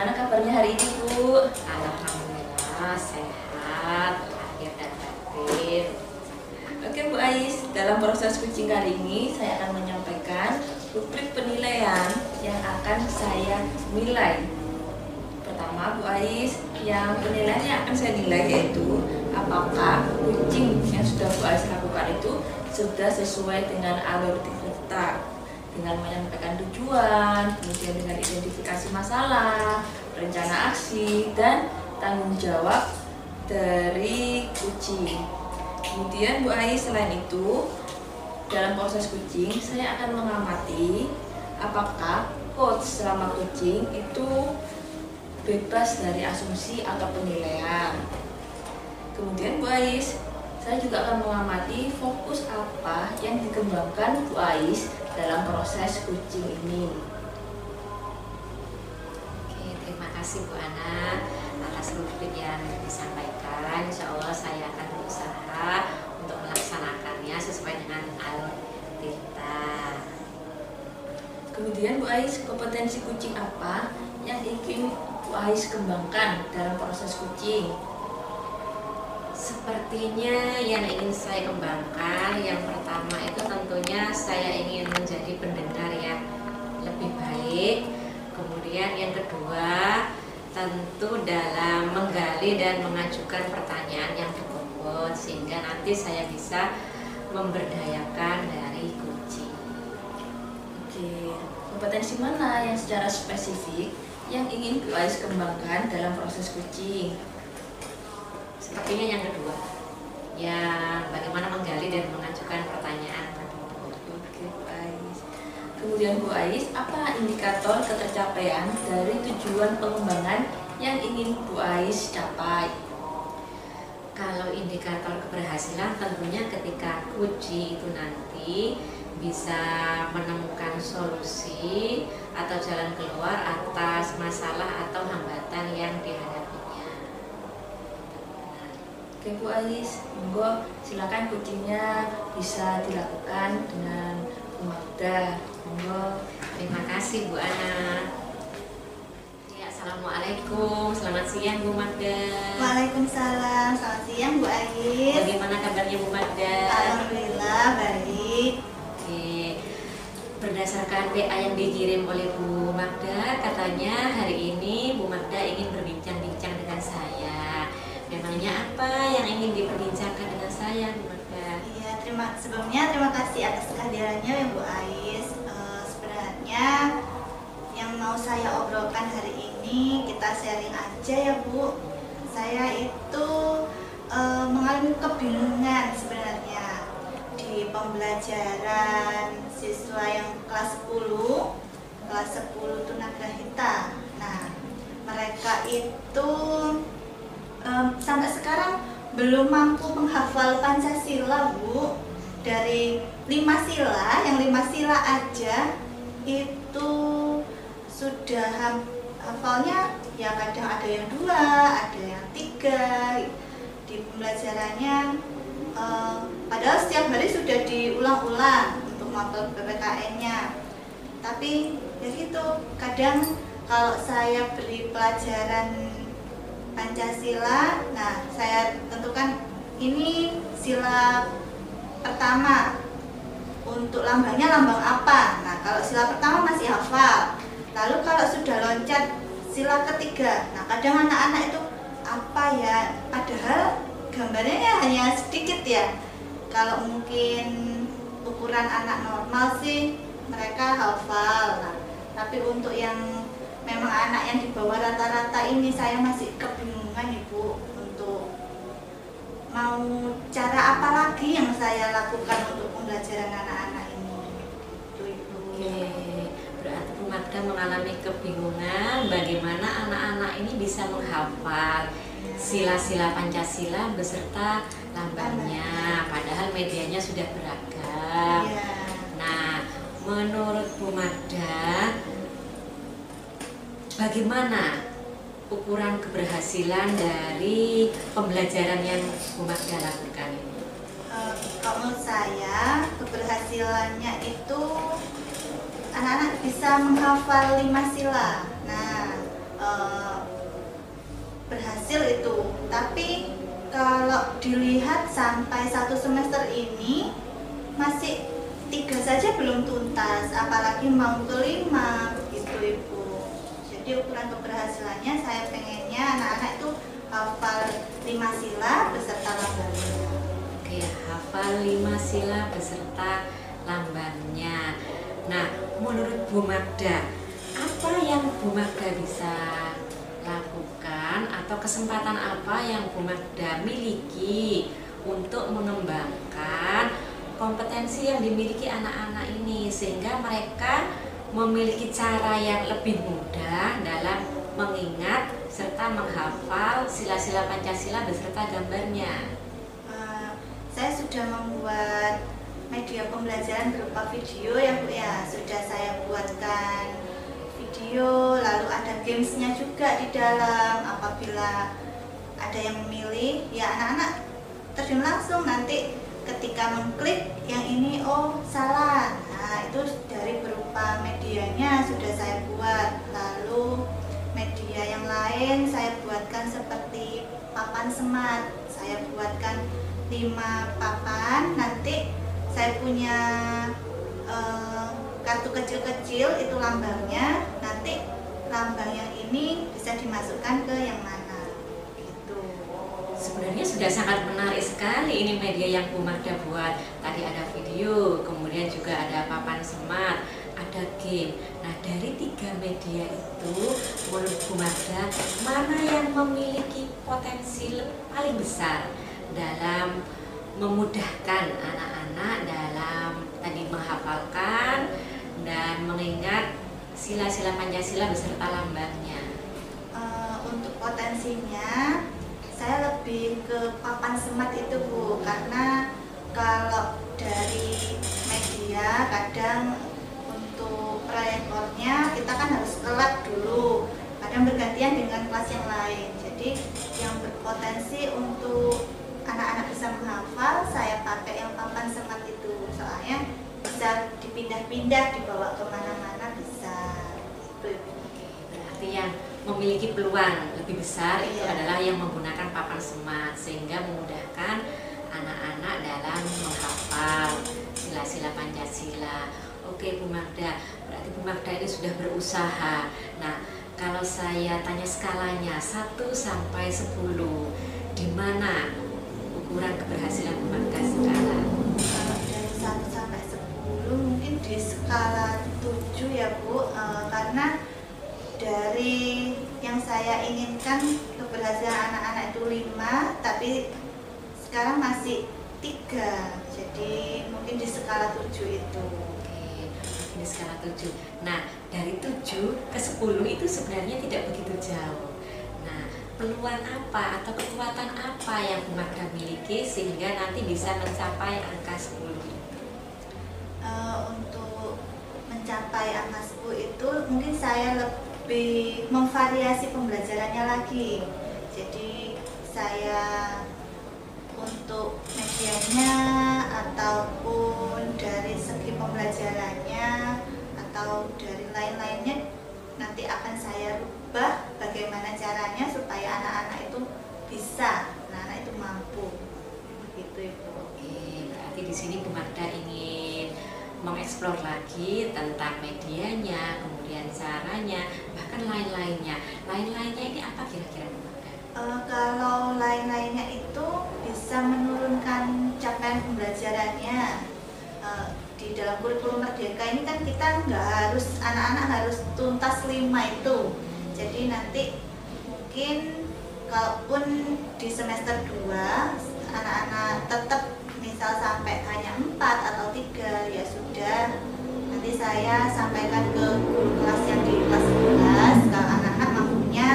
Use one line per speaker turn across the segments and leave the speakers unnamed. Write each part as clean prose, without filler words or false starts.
Bagaimana kabarnya hari ini, Bu?
Alhamdulillah sehat, lahir dan batin.
Oke, Bu Ais, dalam proses coaching kali ini saya akan menyampaikan rubrik penilaian yang akan saya nilai. Pertama, Bu Ais, yang penilaian yang akan saya nilai yaitu apakah coaching yang sudah Bu Ais lakukan itu sudah sesuai dengan alur dikta, dengan menyampaikan tujuan, kemudian dengan identifikasi masalah, rencana aksi, dan tanggung jawab dari coaching. Kemudian Bu Ais, selain itu, dalam proses coaching saya akan mengamati apakah coach selama coaching itu bebas dari asumsi atau penilaian. Kemudian Bu Ais, saya juga akan mengamati fokus apa yang dikembangkan Bu Ais dalam proses coaching ini.
Oke, terima kasih Bu Ana atas rubrik yang disampaikan. Insya Allah saya akan berusaha untuk melaksanakannya sesuai dengan alur dikta.
Kemudian Bu Ais, kompetensi coaching apa yang ingin Bu Ais kembangkan dalam proses coaching?
Sepertinya yang ingin saya kembangkan, yang pertama itu tentunya saya ingin menjadi pendengar yang lebih baik. Kemudian yang kedua, tentu dalam menggali dan mengajukan pertanyaan yang berbobot sehingga nanti saya bisa memberdayakan dari coaching.
Oke, kompetensi mana yang secara spesifik yang ingin Bu Ais kembangkan dalam proses coaching?
Sepertinya yang kedua, yang bagaimana menggali dan mengajukan pertanyaan.
Oke, Bu Ais. Kemudian Bu Ais, apa indikator ketercapaian dari tujuan pengembangan yang ingin Bu Ais capai?
Kalau indikator keberhasilan tentunya ketika coaching itu nanti bisa menemukan solusi atau jalan keluar atas masalah atau hambatan yang dihadapinya.
Oke Bu Ais, monggo silakan coachingnya bisa dilakukan dengan Bu Magda. Monggo.
Terima kasih Bu Ana. Ya, assalamualaikum, selamat siang Bu Magda.
Waalaikumsalam, selamat siang Bu Ais.
Bagaimana kabarnya Bu Magda?
Alhamdulillah baik.
Oke, berdasarkan WA yang dikirim oleh Bu Magda, katanya hari ini Bu Magda ingin berbincang-bincang dengan saya. Memangnya apa yang ingin diperbincangkan dengan saya, Bu Magda?
Iya, sebelumnya terima kasih atas kehadirannya ya Bu Ais. Sebenarnya yang mau saya obrolkan hari ini kita sharing aja ya Bu. Saya itu mengalami kebingungan sebenarnya di pembelajaran siswa yang kelas 10 tunagrahita. Nah, mereka itu sampai sekarang belum mampu menghafal Pancasila Bu. Dari 5 sila, yang 5 sila aja itu sudah hafalnya ya, kadang ada yang 2, ada yang 3 di pembelajarannya. Padahal setiap hari sudah diulang-ulang untuk mapel PPKN-nya. Tapi ya gitu, kadang kalau saya beri pelajaran Pancasila, nah saya tentukan ini sila pertama, untuk lambangnya lambang apa. Nah kalau sila pertama masih hafal, lalu kalau sudah loncat sila ketiga, nah kadang anak-anak itu apa ya, padahal gambarnya ya hanya sedikit ya. Kalau mungkin ukuran anak normal sih mereka hafal. Nah, tapi untuk yang memang anak yang di bawah rata-rata ini saya masih kebingungan Ibu untuk mau cara apa lagi yang saya lakukan untuk pembelajaran anak-anak ini. Itu Ibu.
Oke, berarti Bu Magda mengalami kebingungan bagaimana anak-anak ini bisa menghafal sila-sila Pancasila beserta lambangnya, padahal medianya sudah beragam.
Iya.
Nah, menurut Bu Magda, bagaimana ukuran keberhasilan dari pembelajaran yang Bu Magda lakukan ini?
Kalau menurut saya keberhasilannya itu anak-anak bisa menghafal 5 sila. Nah, eh, berhasil itu. Tapi kalau dilihat sampai 1 semester ini masih 3 saja belum tuntas, apalagi mau ke 5 begitu Ibu. Jadi ukuran keberhasilannya saya pengennya anak-anak itu hafal 5 sila beserta lambangnya.
Oke, hafal 5 sila beserta lambangnya. Nah, menurut Bu Magda, apa yang Bu Magda bisa lakukan atau kesempatan apa yang Bu Magda miliki untuk mengembangkan kompetensi yang dimiliki anak-anak ini sehingga mereka memiliki cara yang lebih mudah dalam mengingat serta menghafal sila-sila Pancasila beserta gambarnya.
Saya sudah membuat media pembelajaran berupa video ya Bu ya. Sudah saya buatkan video, lalu ada gamesnya juga di dalam. Apabila ada yang memilih, ya anak-anak terjun langsung, nanti ketika mengklik yang ini oh salah. Nah itu dari berupa medianya sudah saya buat. Lalu media yang lain saya buatkan seperti papan semat. Saya buatkan 5 papan, nanti saya punya kartu kecil-kecil itu lambangnya, nanti lambang yang ini bisa dimasukkan ke yang mana gitu.
Sebenarnya sudah sangat menarik sekali ini media yang Bu Magda buat. Tadi ada video, kemudian juga ada papan semat, ada game. Nah dari 3 media itu menurut Bu Magda mana yang memiliki potensi paling besar dalam memudahkan anak-anak dalam tadi menghafalkan dan mengingat sila-sila Pancasila beserta lambangnya?
Untuk potensinya saya lebih ke papan semat itu Bu, karena kalau dari media kadang untuk proyektornya kita kan harus ke lab dulu, kadang bergantian dengan kelas yang lain. Jadi yang berpotensi untuk anak-anak bisa menghafal saya pakai yang papan semat itu, soalnya bisa dipindah-pindah, dibawa kemana-mana bisa.
Berarti yang memiliki peluang lebih besar itu adalah yang menggunakan papan semat sehingga memudahkan anak-anak dalam menghafal sila-sila Pancasila. Oke Bu Magda, berarti Bu Magda ini sudah berusaha. Nah kalau saya tanya skalanya 1 sampai 10, di mana ukuran keberhasilan Bu Magda sekarang?
Dari 1 sampai 10 mungkin di skala 7 ya Bu, karena dari yang saya inginkan keberhasilan anak-anak itu 5, tapi sekarang masih 3, jadi mungkin di skala 7 itu.
Oke, di skala 7. Nah dari 7 ke 10 itu sebenarnya tidak begitu jauh. Nah peluang apa atau kekuatan apa yang Bu Magda miliki sehingga nanti bisa mencapai angka 10 itu?
Untuk mencapai angka 10 itu mungkin saya lebih memvariasi pembelajarannya lagi. Jadi saya untuk medianya ataupun dari segi pembelajarannya atau dari lain-lainnya nanti akan saya rubah bagaimana caranya supaya anak-anak itu bisa, anak-anak itu mampu, begitu Ibu.
Oke, berarti di sini Bu Magda ingin mengeksplor lagi tentang medianya, kemudian caranya, bahkan lain-lainnya. Lain-lainnya ini apa kira-kira Bu Magda?
Kalau lain-lainnya itu bisa menurunkan capaian pembelajarannya. Di dalam kurikulum Merdeka ini kan kita nggak harus, anak-anak harus tuntas 5 itu. Jadi nanti mungkin kalaupun di semester 2 anak-anak tetap misal sampai hanya 4 atau 3, ya sudah, nanti saya sampaikan ke guru kelas yang di kelas 11 kalau anak-anak mampunya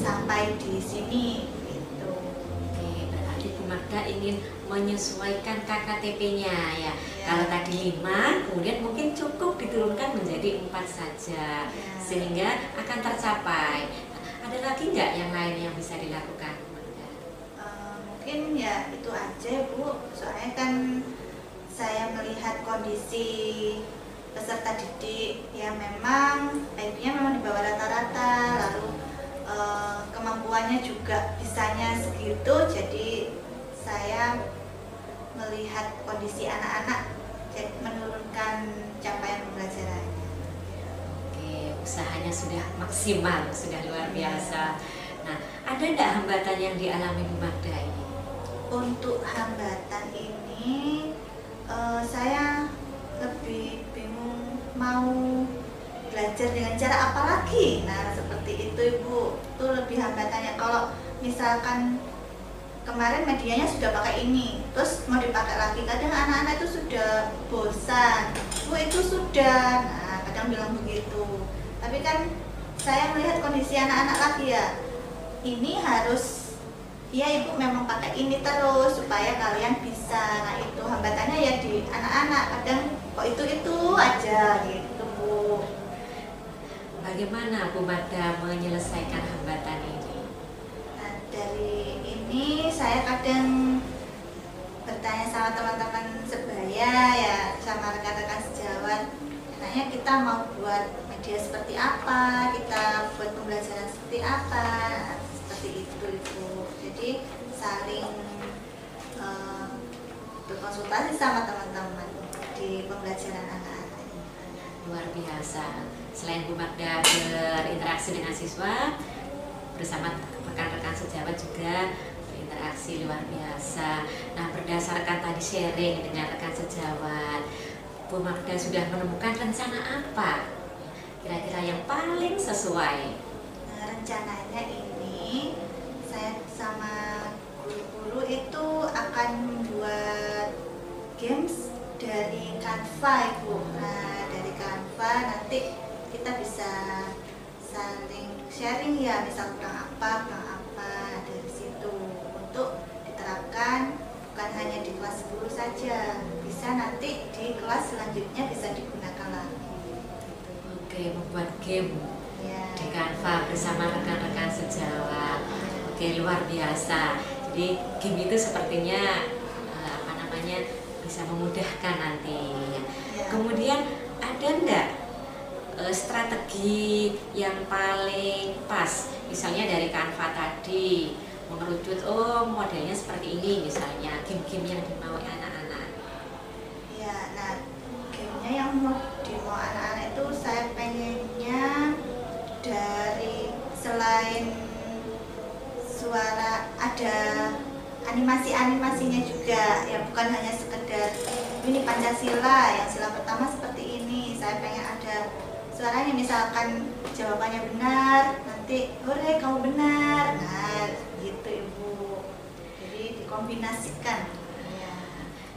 sampai di sini gitu.
Oke, berarti Bu Magda ingin menyesuaikan KKTP-nya ya. Kalau tadi 5, kemudian mungkin cukup diturunkan menjadi 4 saja, sehingga akan tercapai. Ada lagi nggak yang lain yang bisa dilakukan Bu Magda?
Mungkin ya itu aja Bu, soalnya kan saya melihat kondisi peserta didik yang memang IQ-nya memang di bawah rata-rata, lalu kemampuannya juga bisanya segitu, jadi saya melihat kondisi anak-anak menurunkan capaian pembelajarannya.
Oke, usahanya sudah maksimal, sudah luar biasa. Nah, ada nggak hambatan yang dialami Bu Magda ini?
Untuk hambatan ini, saya lebih bingung mau belajar dengan cara apa lagi. Nah, seperti itu Ibu, itu lebih hambatannya. Kalau misalkan kemarin medianya sudah pakai ini, terus mau dipakai lagi, kadang anak-anak itu sudah bosan, Bu itu sudah, nah kadang bilang begitu. Tapi kan saya melihat kondisi anak-anak lagi ya, ini harus, ya Ibu memang pakai ini terus supaya kalian bisa. Nah itu hambatannya ya di anak-anak, kadang kok itu aja gitu Bu.
Bagaimana Bu Magda menyelesaikan hambatan ini?
Nah, dari ini saya kadang bertanya sama teman-teman sebaya ya, sama rekan-rekan sejawat, enaknya kita mau buat media seperti apa, kita buat pembelajaran seperti apa. Nah, seperti itu Ibu. Jadi saling berkonsultasi sama teman-teman di pembelajaran anak-anak ini.
Luar biasa. Selain Bu Magda berinteraksi dengan siswa, bersama rekan-rekan sejawat juga berinteraksi luar biasa. Nah, berdasarkan tadi sharing dengan rekan sejawat, Bu Magda sudah menemukan rencana apa kira-kira yang paling sesuai?
Nah, rencananya ini saya sama guru-guru itu akan membuat games dari Canva Ibu. Nah, dari Canva nanti kita bisa saling sharing ya, misal kurang apa dari situ, untuk diterapkan bukan hanya di kelas 10 saja, bisa nanti di kelas selanjutnya bisa digunakan lagi.
Oke, membuat game
Ya.
di Canva bersama rekan-rekan sejawat. Oke, luar biasa. Jadi game itu sepertinya bisa memudahkan nanti.
Ya.
Kemudian ada enggak strategi yang paling pas, misalnya dari Canva tadi mengerucut, oh modelnya seperti ini, misalnya game-game yang dimau anak-anak.
Ya, nah gamenya yang mau dimau anak-anak itu saya pengennya dari selain suara ada animasinya juga ya, bukan hanya sekedar ini Pancasila yang sila pertama seperti ini. Saya pengen ada suaranya, misalkan jawabannya benar, nanti hore kamu benar, nah gitu Ibu. Jadi dikombinasikan ya.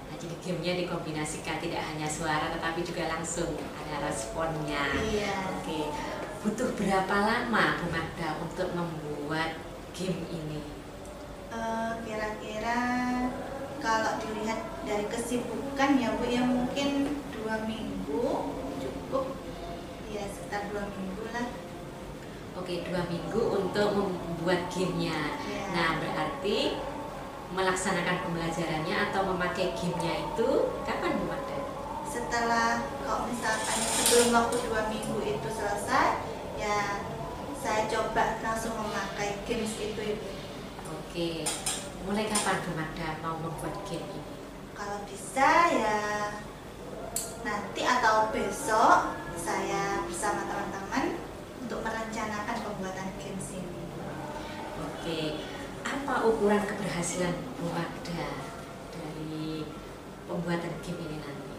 Nah, jadi gamenya dikombinasikan, tidak hanya suara tetapi juga langsung ada responnya.
Iya.
Oke, butuh berapa lama Bu Magda untuk membuat game ini?
Kira-kira kalau dilihat dari kesibukan ya Bu, ya mungkin 2 minggu cukup ya, sekitar 2 minggu lah.
Oke, 2 minggu untuk membuat gamenya.
Ya.
Nah, berarti melaksanakan pembelajarannya atau memakai gamenya itu kapan Bu Magda?
Setelah kalau misalkan sebelum waktu 2 minggu itu selesai ya, saya coba langsung memakai games itu Ibu.
Oke, mulai kapan Bu Magda mau membuat game ini?
Kalau bisa ya nanti atau besok saya bersama teman-teman untuk merencanakan pembuatan games ini.
Oke, apa ukuran keberhasilan Bu Magda dari pembuatan game ini nanti?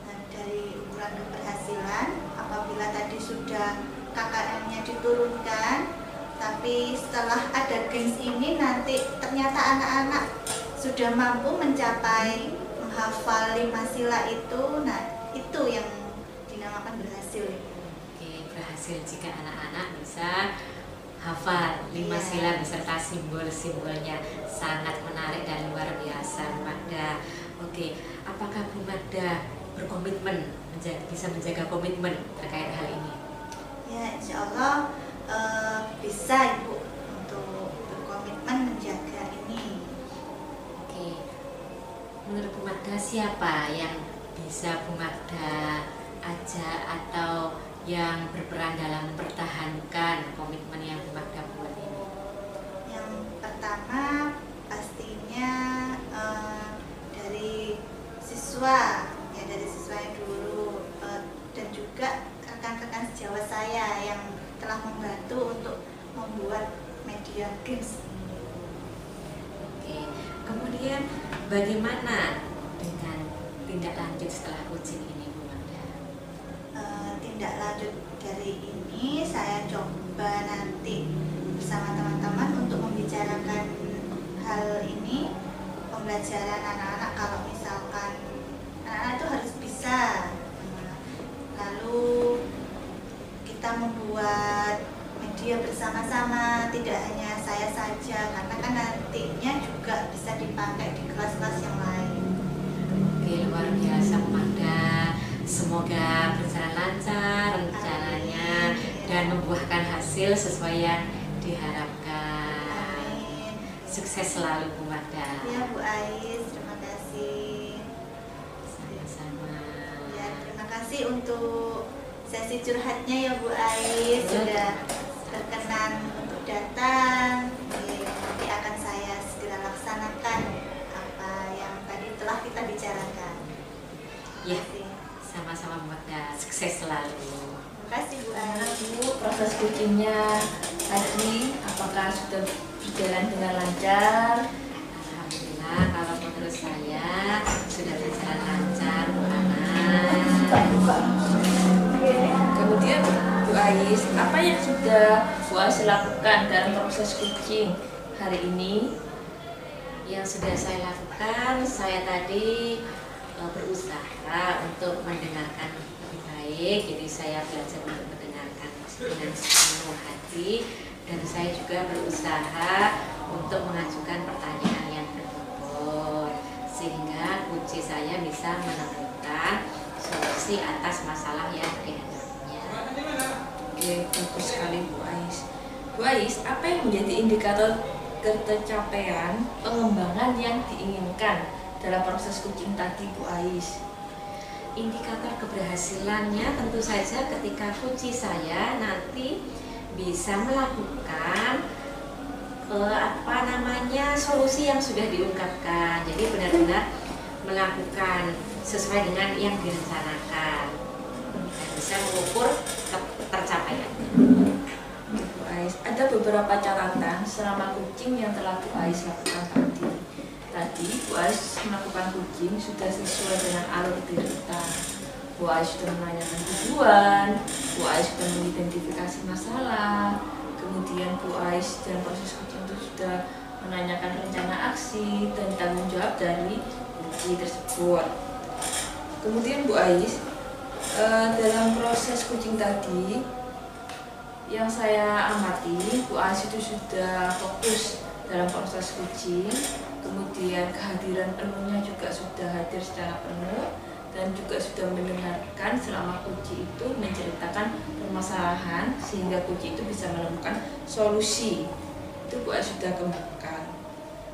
Nah, dari ukuran keberhasilan, apabila tadi sudah KKM-nya diturunkan, tapi setelah ada games ini nanti ternyata anak-anak sudah mampu mencapai menghafal 5 sila itu, nah itu yang dinamakan berhasil.
Oke, berhasil jika anak-anak bisa hafal 5
Iya.
sila beserta simbol-simbolnya. Sangat menarik dan luar biasa Bu Magda. Oke, apakah Bu Magda berkomitmen bisa menjaga komitmen terkait hal ini?
Ya, insya Allah bisa Ibu untuk berkomitmen menjaga ini.
Oke, menurut Bu Magda siapa yang bisa Bu Magda ajak atau yang berperan dalam mempertahankan komitmen yang Bu Magda buat ini?
Yang pertama pastinya dari siswa, ya dari siswanya dulu, dan juga rekan-rekan sejawat saya yang telah membantu untuk membuat media games.
Oke, kemudian bagaimana dengan tindak lanjut setelah coaching ini, Bu Magda?
Tindak lanjut dari ini saya coba nanti bersama teman-teman untuk membicarakan hal ini, pembelajaran anak-anak. Kalau misalkan anak-anak itu harus bisa, lalu kita membuat media bersama-sama, tidak hanya saya saja, karena kan nantinya juga bisa dipakai di kelas-kelas yang lain.
Oke, luar biasa Bu Magda. Semoga berjalan lancar rencananya dan membuahkan hasil sesuai yang diharapkan.
Amin.
Sukses selalu Bu Magda.
Ya Bu Ais, terima kasih.
Sama-sama.
Ya, terima kasih untuk sesi curhatnya ya Bu Ais, sudah berkenan untuk datang. Nanti akan saya segera laksanakan apa yang tadi telah kita bicarakan.
Ya,
Terima kasih.
sama-sama Bu Magda. Sukses selalu.
Terima kasih Bu
Gimana
Ais.
Bu, proses coachingnya tadi apakah sudah berjalan dengan lancar?
Alhamdulillah, kalau menurut saya sudah berjalan lancar Bu Ana.
Kemudian Bu Ais, apa yang sudah Bu Ais lakukan dalam proses coaching hari ini?
Yang sudah saya lakukan, saya tadi berusaha untuk mendengarkan lebih baik. Jadi saya belajar untuk mendengarkan dengan sepenuh hati, dan saya juga berusaha untuk mengajukan pertanyaan yang berbobot sehingga kunci saya bisa menemukan solusi atas masalah yang dihadapinya.
Oke, bagus sekali Bu Ais. Bu Ais, apa yang menjadi indikator ketercapaian pengembangan yang diinginkan dalam proses coaching tadi Bu Ais?
Indikator keberhasilannya tentu saja ketika kunci saya nanti bisa melakukan solusi yang sudah diungkapkan. Jadi benar-benar melakukan sesuai dengan yang direncanakan dan bisa mengukur tercapaian.
Bu Ais, ada beberapa catatan selama coaching yang telah Bu Ais lakukan tadi. Tadi Bu Ais melakukan coaching sudah sesuai dengan alur cerita. Bu Ais sudah menanyakan tujuan, Bu Ais sudah mengidentifikasi masalah, kemudian Bu Ais dalam proses coaching itu sudah menanyakan rencana aksi dan tanggung jawab dari kunci tersebut. Kemudian Bu Ais, dalam proses coaching tadi yang saya amati, Bu Ais itu sudah fokus dalam proses coaching, kemudian kehadiran penuhnya juga sudah hadir secara penuh, dan juga sudah mendengarkan selama coaching itu menceritakan permasalahan sehingga coaching itu bisa menemukan solusi. Itu Bu Ais sudah kembangkan.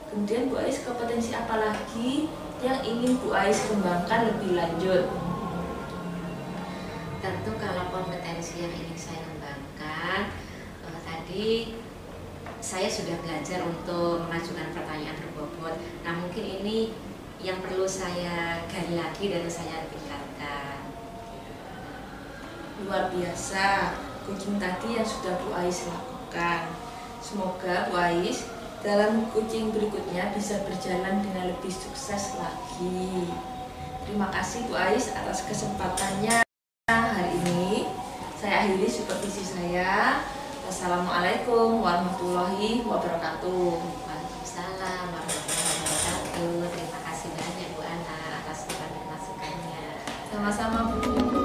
Kemudian Bu Ais, kompetensi apa lagi yang ingin Bu Ais kembangkan lebih lanjut?
Tentu kalau kompetensi yang ingin saya kembangkan, tadi saya sudah belajar untuk mengajukan pertanyaan berbobot. Nah, mungkin ini yang perlu saya gali lagi dan saya tingkatkan.
Luar biasa coaching tadi yang sudah Bu Ais lakukan. Semoga Bu Ais dalam coaching berikutnya bisa berjalan dengan lebih sukses lagi. Terima kasih Bu Ais atas kesempatannya hari ini. Saya akhiri supervisi saya. Wassalamualaikum warahmatullahi wabarakatuh.
Waalaikumsalam warahmatullahi wabarakatuh. Terima kasih banyak Bu Ana atas masukannya.
Sama-sama Bu.